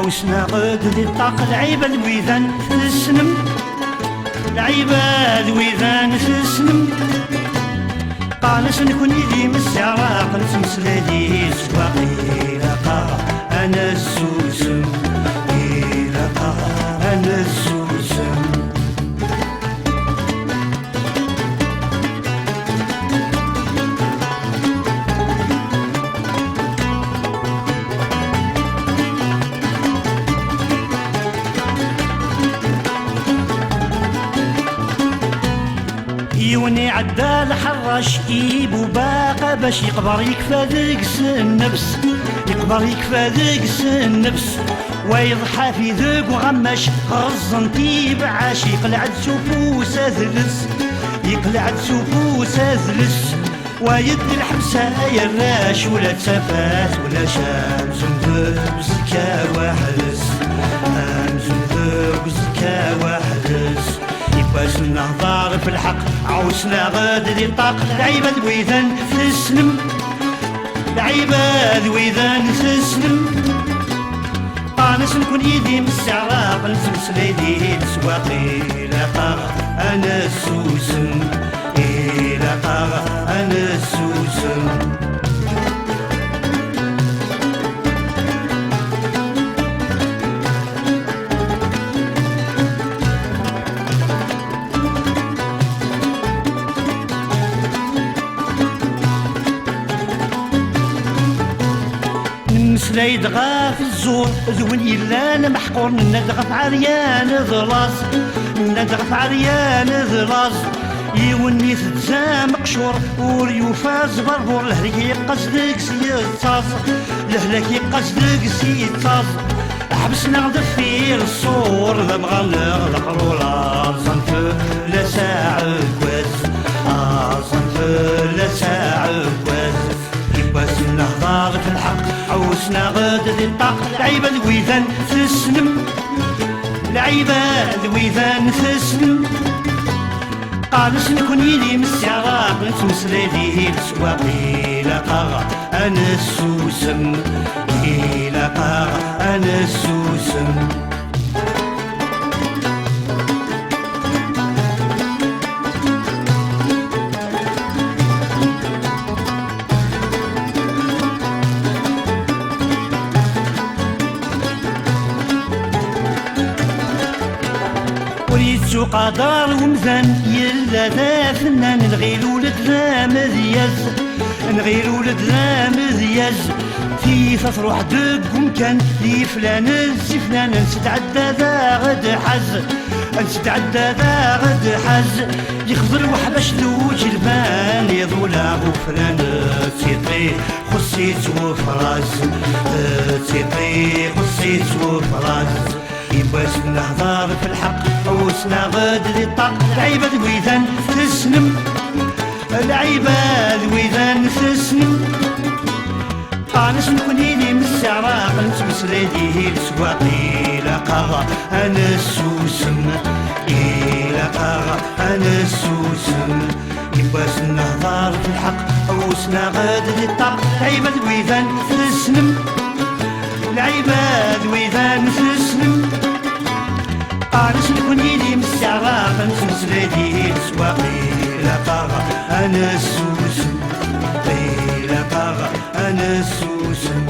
عوسنا غد ذي الطاق العيبة الويذان تسنم العيبة الويذان تسنم قانس نكون يدي مسعراق نتمسلادي سواقي لقا أنا السوسم لقا أنا السوسم يوني عدى الحراش يبو باقى باش يقبر يكفى ذقس النفس يقبر يكفى ذقس النفس ويضحى في ذق وغمش غزن طيب عاش يقلع تسوفوس ذلس يقلع تسوفوس ذلس ويد الحبسة يراش ولا تسافات ولا شمس ذبز كواحلس أمس ذبز كواحلس باش نهضر في الحق عوسنا غد ذي الطاق العيبة الويذان تسلم العيبة الويذان تسلم قانس نكون يدي من السعراق نسمس ليدي السواقي لقا أنا السوسم لقا أنا السوسم سلايد غاف الزور ذون يلان محقور ندغف عريان ظلاص ندغف عريان ظلاص يوني تتزام قشور وريوفاز بربور لهلك يقصدك سيتصاص لهلك يقصدك سيتصاص حبسنا غدف في الصور ذا بغا نغلق رولا صنف لا ساعة كواز صنف لا ساعة كواز باش نهضر في الحق عوسنا غد ذي الطاق العيبة الويذان تسلم العيبة الويذان تسلم قالس نكون يدي من السعراق نتمسلادي السواقي لقا أنا السوسم لقا أنا السوسم وريتو قدر ومزان يلا ذا فنان نغير ولد ذا مذياز نغير ولد ذا مذياز في تروح دق ومكان لي فلان الزفنان نستعدى ذا غد حز نستعدى ذا غد حز يخضر وحبش ذو جلبان يضولا وفلان تيطي خصيت وفراز تيطي خصيت وفراز باش نهضر في الحق عوسنا غد ذي الطاق العيبة الويذان تسلم العيبة الويذان تسلم قانس نكون يدي من السعراق نتمس ليديه السواقي لقا أنا السوسم لقا أنا السوسم باش نهضر في الحق عوسنا غد ذي الطاق العيبة الويذان تسلم العيبة الويذان تسلم قانس نكون يدي من السعراق نتمس ليديه السواقي لقا أنا السوسم لقا أنا السوسم